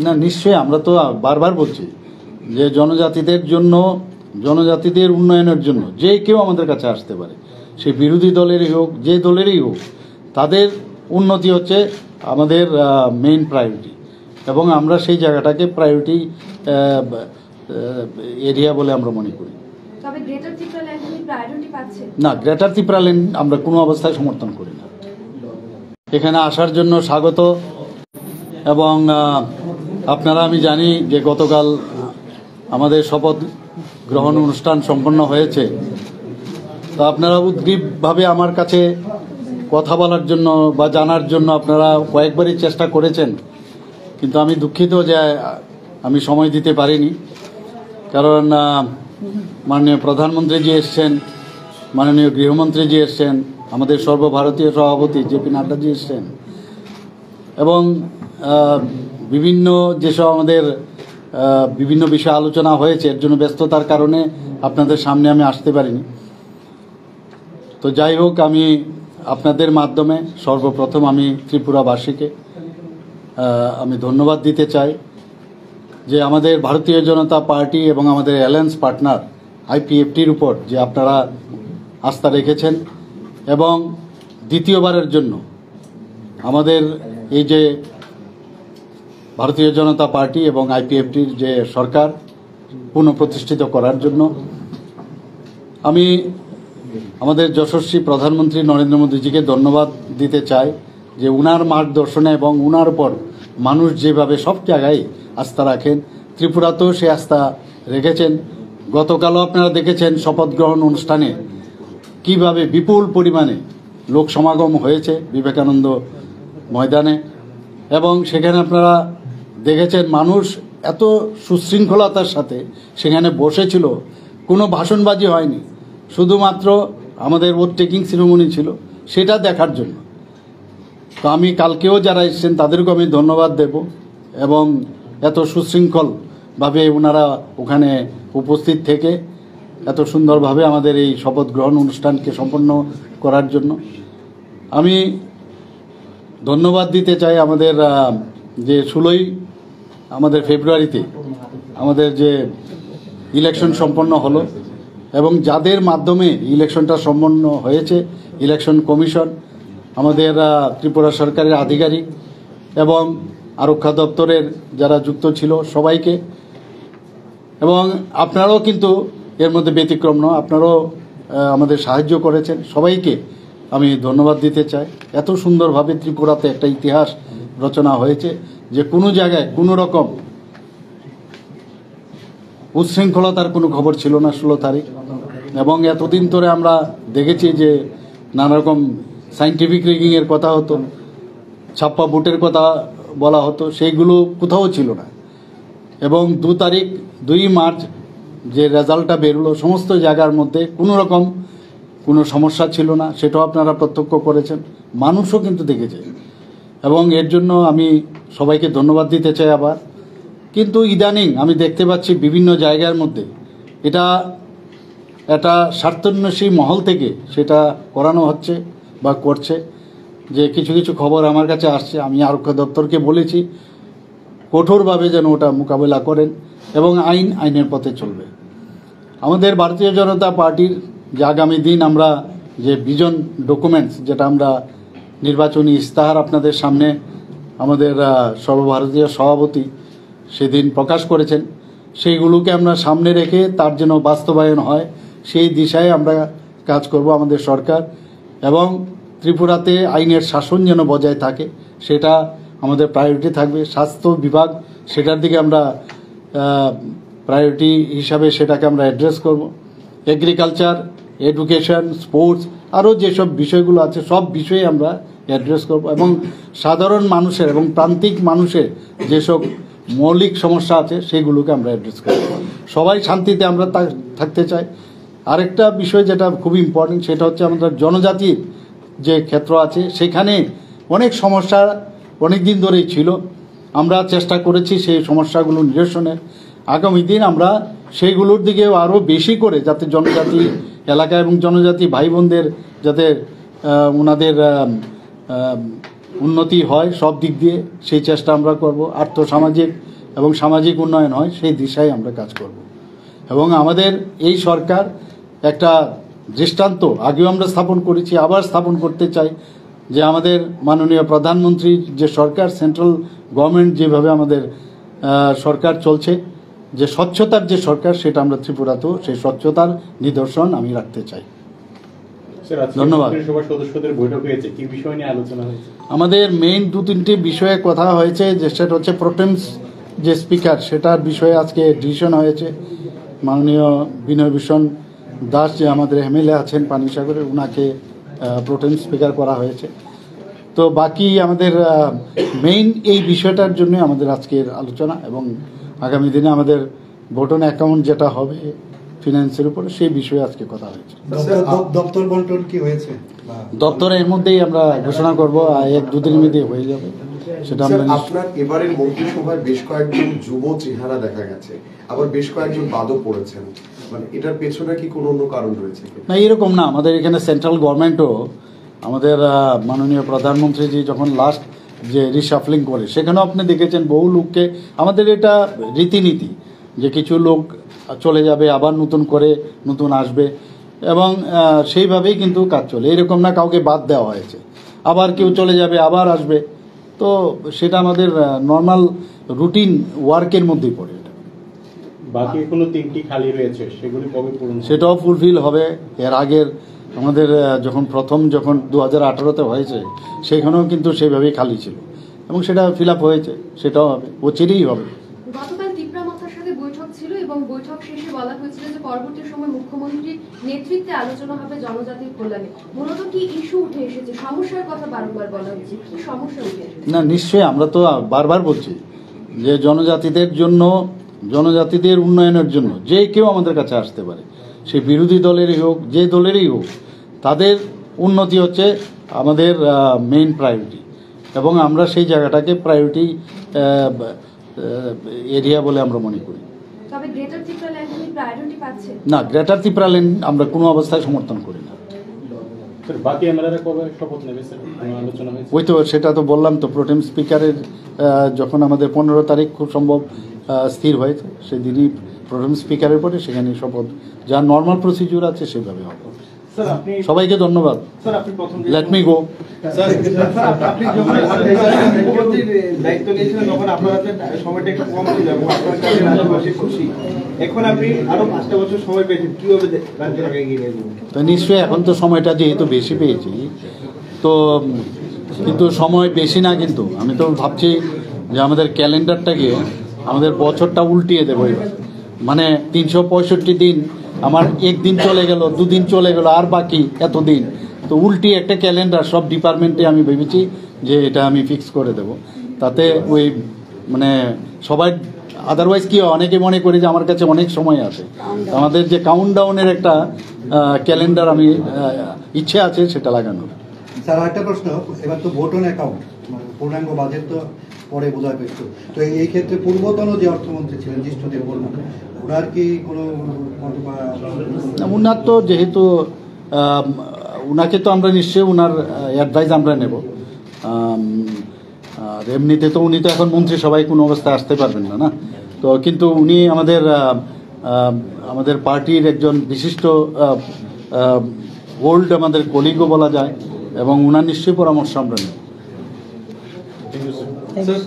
না, নিশ্চয়ই আমরা তো বারবার বলছি যে জনজাতিদের জন্য, জনজাতিদের উন্নয়নের জন্য যে কেউ আমাদের কাছে আসতে পারে, সে বিরোধী দলেরই হোক, যে দলেরই হোক, তাদের উন্নতি হচ্ছে আমাদের মেইন প্রায়োরিটি, এবং আমরা সেই জায়গাটাকে প্রায়োরিটি এরিয়া বলে আমরা মনে করি। না, গ্রেটার ত্রিপুরা ল্যান্ড আমরা কোনো অবস্থায় সমর্থন করি না। এখানে আসার জন্য স্বাগত। এবং আপনারা, আমি জানি যে গতকাল আমাদের শপথ গ্রহণ অনুষ্ঠান সম্পন্ন হয়েছে, তো আপনারা উদ্গ্রীবভাবে আমার কাছে কথা বলার জন্য বা জানার জন্য আপনারা কয়েকবারই চেষ্টা করেছেন, কিন্তু আমি দুঃখিত যে আমি সময় দিতে পারিনি। কারণ মাননীয় প্রধানমন্ত্রীজি এসছেন, মাননীয় গৃহমন্ত্রীজি এসছেন, আমাদের সর্বভারতীয় সভাপতি জেপি নাড্ডাজি এসছেন, এবং বিভিন্ন যেসব আমাদের বিভিন্ন বিষয়ে আলোচনা হয়েছে, এর জন্য ব্যস্ততার কারণে আপনাদের সামনে আমি আসতে পারিনি। তো যাই হোক, আমি আপনাদের মাধ্যমে সর্বপ্রথম আমি ত্রিপুরাবাসীকে আমি ধন্যবাদ দিতে চাই যে আমাদের ভারতীয় জনতা পার্টি এবং আমাদের অ্যালায়েন্স পার্টনার আইপিএফটির উপর যে আপনারা আস্থা রেখেছেন, এবং দ্বিতীয়বারের জন্য আমাদের এই যে ভারতীয় জনতা পার্টি এবং আইপিএফটির যে সরকার পুনঃপ্রতিষ্ঠিত করার জন্য আমি আমাদের যশস্বী প্রধানমন্ত্রী নরেন্দ্র মোদীজিকে ধন্যবাদ দিতে চাই যে উনার মার্গদর্শনে এবং উনার উপর মানুষ যেভাবে সব জায়গায় আস্থা রাখেন, ত্রিপুরাতেও সে আস্থা রেখেছেন। গতকালও আপনারা দেখেছেন শপথ গ্রহণ অনুষ্ঠানে কিভাবে বিপুল পরিমাণে লোক সমাগম হয়েছে বিবেকানন্দ ময়দানে, এবং সেখানে আপনারা দেখেছেন মানুষ এত সুশৃঙ্খলতার সাথে সেখানে বসেছিল, কোনো ভাষণবাজি হয়নি, শুধুমাত্র আমাদের ভোট টেকিং সেরেমনি ছিল, সেটা দেখার জন্য। তো আমি কালকেও যারা এসেছেন তাদেরকেও আমি ধন্যবাদ দেব, এবং এত সুশৃঙ্খলভাবে ওনারা ওখানে উপস্থিত থেকে এত সুন্দরভাবে আমাদের এই শপথ গ্রহণ অনুষ্ঠানকে সম্পন্ন করার জন্য আমি ধন্যবাদ দিতে চাই। আমাদের যে 16ই আমাদের ফেব্রুয়ারিতে আমাদের যে ইলেকশন সম্পন্ন হলো, এবং যাদের মাধ্যমে ইলেকশনটা সম্পন্ন হয়েছে, ইলেকশন কমিশন, আমাদের ত্রিপুরা সরকারের আধিকারিক এবং আরক্ষা দপ্তরের যারা যুক্ত ছিল সবাইকে, এবং আপনারাও কিন্তু এর মধ্যে ব্যতিক্রম নয়, আপনারাও আমাদের সাহায্য করেছেন, সবাইকে আমি ধন্যবাদ দিতে চাই। এত সুন্দরভাবে ত্রিপুরাতে একটা ইতিহাস রচনা হয়েছে যে কোনো জায়গায় কোনো রকম উচ্ছৃঙ্খলতার কোনো খবর ছিল না 16 তারিখ। এবং এতদিন ধরে আমরা দেখেছি যে নানা রকম সাইন্টিফিক রিগিংয়ের কথা হতো, ছাপ্পা ভোটের কথা বলা হতো, সেইগুলো কোথাও ছিল না। এবং 2 মার্চ যে রেজাল্টটা বেরোলো, সমস্ত জায়গার মধ্যে কোনো রকম কোনো সমস্যা ছিল না, সেটাও আপনারা প্রত্যক্ষ করেছেন, মানুষও কিন্তু দেখেছে, এবং এর জন্য আমি সবাইকে ধন্যবাদ দিতে চাই আবার। কিন্তু ইদানিং আমি দেখতে পাচ্ছি বিভিন্ন জায়গার মধ্যে এটা একটা স্বার্থান্বেষী মহল থেকে সেটা করানো হচ্ছে বা করছে, যে কিছু কিছু খবর আমার কাছে আসছে। আমি আরক্ষা দপ্তরকে বলেছি কঠোরভাবে যেন ওটা মোকাবেলা করেন, এবং আইনের পথে চলবে। আমাদের ভারতীয় জনতা পার্টির যে আগামী দিন আমরা যে ভিজন ডকুমেন্টস, যেটা আমরা নির্বাচনী ইস্তাহার আপনাদের সামনে আমাদের সর্বভারতীয় সভাপতি সেদিন প্রকাশ করেছেন, সেইগুলোকে আমরা সামনে রেখে তার যেন বাস্তবায়ন হয় সেই দিশায় আমরা কাজ করব আমাদের সরকার, এবং ত্রিপুরাতে আইনের শাসন যেন বজায় থাকে সেটা আমাদের প্রায়োরিটি থাকবে। স্বাস্থ্য বিভাগ, সেটার দিকে আমরা প্রায়োরিটি হিসাবে সেটাকে আমরা অ্যাড্রেস করব। এগ্রিকালচার, এডুকেশন, স্পোর্টস, আরও যেসব বিষয়গুলো আছে সব বিষয়ে আমরা অ্যাড্রেস করব, এবং সাধারণ মানুষের এবং প্রান্তিক মানুষের যেসব মৌলিক সমস্যা আছে সেগুলোকে আমরা অ্যাড্রেস করব। সবাই শান্তিতে আমরা থাকতে চাই। আরেকটা বিষয় যেটা খুব ইম্পর্টেন্ট, সেটা হচ্ছে আমাদের জনজাতির যে ক্ষেত্র আছে সেখানে অনেক সমস্যা অনেক দিন ধরেই ছিল, আমরা চেষ্টা করেছি সেই সমস্যাগুলো নিরসনের। আগামী দিন আমরা সেইগুলোর দিকে আরও বেশি করে যাতে জনজাতি এলাকা এবং জনজাতি ভাই বোনদের যাতে ওনাদের উন্নতি হয় সব দিক দিয়ে, সেই চেষ্টা আমরা করব। আর্থসামাজিক এবং সামাজিক উন্নয়ন হয় সেই দিশায় আমরা কাজ করব। এবং আমাদের এই সরকার একটা দৃষ্টান্ত আগেও আমরা স্থাপন করেছি, আবার স্থাপন করতে চাই যে আমাদের মাননীয় প্রধানমন্ত্রীর যে সরকার, সেন্ট্রাল গভর্নমেন্ট যেভাবে আমাদের সরকার চলছে, যে স্বচ্ছতার যে সরকার, সেটা আমরা ত্রিপুরাতেও সেই স্বচ্ছতার নিদর্শন আমি রাখতে চাই। ধন্যবাদ। সদস্যদের বৈঠক হয়েছে, কি বিষয় নিয়ে আলোচনা হয়েছে? আমাদের মেইন 2-3টি বিষয়ে কথা হয়েছে, যে সেটা হচ্ছে প্রোটেমস যে স্পিকার, সেটার বিষয়ে আজকে ডিসিশন হয়েছে। মাননীয় বিনয় ভূষণ দাস যে আমাদের এমএলএ আছেন পানিসাগরে, ওনাকে প্রোটেম স্পিকার করা হয়েছে। তো বাকি আমাদের মেইন এই বিষয়টার জন্য আমাদের আজকের আলোচনা, এবং আগামী দিনে আমাদের ভোটন অ্যাকাউন্ট যেটা হবে ফিনান্সের উপরে, সেই বিষয়ে আজকে কথা হয়েছে। দপ্তর বন্টন কি হয়েছে? দপ্তরের মধ্যেই আমরা ঘোষণা করব, 1-2 দিনের মধ্যে হয়ে যাবে সেটা আমরা। আপনার এবারের মন্ত্রিসভায় বেশ কয়েকজন যুব চেহারা দেখা গেছে, আবার বেশ কয়েকজন বাদও পড়েছেন, মানে এটার পেছনে কি কোনো অন্য কারণ রয়েছে? না, এরকম না। আমাদের এখানে সেন্ট্রাল গভর্নমেন্টও আমাদের মাননীয় প্রধানমন্ত্রীজি যখন লাস্ট যে রিশাফলিং করে, সেখানেও আপনি দেখেছেন বহু লোককে, আমাদের এটা রীতিনীতি যে কিছু লোক চলে যাবে, আবার নতুন করে নতুন আসবে, এবং সেইভাবেই কিন্তু কাজ চলে। এরকম না কাউকে বাদ দেওয়া হয়েছে, আবার কেউ চলে যাবে আবার আসবে। তো সেটা আমাদের নর্মাল রুটিন ওয়ার্কের মধ্যেই পড়ে। এটা বাকি এখনো 3টি খালি রয়েছে, সেগুলি কবে পূরণ? সেটাও ফুলফিল হবে। এর আগের আমাদের যখন 2018-তে হয়েছে, সেখানেও কিন্তু সেইভাবেই খালি ছিল, এবং সেটা ফিল আপ হয়েছে, সেটাও হবে, চিরেই হবে। গতকাল ত্রিপুরা মাথার সাথে বৈঠক ছিল, এবং বৈঠক শেষে বলা হয়েছিল যে পরবর্তী সময় মুখ্যমন্ত্রীর নেতৃত্বে আলোচনা হবে জনজাতির কল্যাণে। মূলত কি ইস্যু উঠে এসেছে? সমস্যার কথা বারবার বলা হচ্ছে, কি সমস্যা উঠে এসেছে? না, নিশ্চয়ই আমরা তো বারবার বলছি যে জনজাতিদের জন্য, জনজাতিদের উন্নয়নের জন্য যে কেউ আমাদের কাছে আসতে পারে, সে বিরোধী দলেরই হোক, যে দলেরই হোক, তাদের উন্নতি হচ্ছে আমাদের মেইন প্রায়োরিটি, এবং আমরা সেই জায়গাটাকে প্রায়োরিটি এরিয়া বলে আমরা মনে করি। তবে গ্রেটার ত্রিপুরা ল্যান্ড প্রায়োরিটি পাচ্ছে না, গ্রেটার ত্রিপুরা ল্যান্ড আমরা কোনো অবস্থায় সমর্থন করি না। বাকি এমএলএরা কবে শপথ নেবে স্যার, কোনো আলোচনা হয়েছে? ওই তো সেটা তো বললাম তো, প্রোটেম স্পিকারের যখন আমাদের 15 তারিখ খুব সম্ভব স্থির হয়েছে, সেদিনই প্রোটেম স্পিকারের পরে সেখানে শপথ, যা নর্মাল প্রসিডিউর আছে সেভাবে হবে। সবাইকে ধন্যবাদ। Let me go. আপনি যখন মুখ্যমন্ত্রীর দায়িত্ব নিয়েছিলেন তখন আপনার হাতে সময়টা একটু কম ছিল, এবং আপনার কাছে রাজ্যবাসী খুশি। এখন আপনি আরো 5টা বছর সময় পেয়েছেন, কিভাবে রাজ্যটাকে এগিয়ে নিয়ে যাবেন? তো নিশ্চয়ই এখন তো সময়টা যেহেতু বেশি পেয়েছি, তো কিন্তু সময় বেশি না, কিন্তু আমি তো ভাবছি যে আমাদের ক্যালেন্ডারটাকে, আমাদের বছরটা উল্টিয়ে দেবো এবার। মানে 365 দিন, আমার 1 দিন চলে গেল, 2 দিন চলে গেল, আর বাকি এতদিন, তো উল্টিয়ে একটা ক্যালেন্ডার সব ডিপার্টমেন্টে আমি ভেবেছি যে এটা আমি ফিক্স করে দেব। তাতে ওই মানে সবাই, আদারওয়াইজ কি হয়, অনেকে মনে করি যে আমার কাছে অনেক সময় আছে। আমাদের যে কাউন্টডাউনের একটা ক্যালেন্ডার আমি ইচ্ছে আছে সেটা লাগানোর। স্যার, একটা প্রশ্ন, এবার তো ভোটন অ্যাকাউন্ট, পূর্ণাঙ্গ বাজেট তো পরে বোঝা পেত, তো এই ক্ষেত্রে পূর্বতন যে অর্থমন্ত্রী ছিলেন জিষ্ণুদেব বর্মা, ওনার কি কোনো, উনার তো যেহেতু উনাকে তো আমরা নিশ্চয়ই উনার অ্যাডভাইস আমরা নেব। আর এমনিতে তো উনি তো এখন মন্ত্রিসভায় কোনো অবস্থায় আসতে পারবেন না, না তো, কিন্তু উনি আমাদের পার্টির একজন বিশিষ্ট ওল্ড আমাদের কলিগও বলা যায়, এবং উনার নিশ্চয়ই পরামর্শ আমরা নেব। Thank you sir.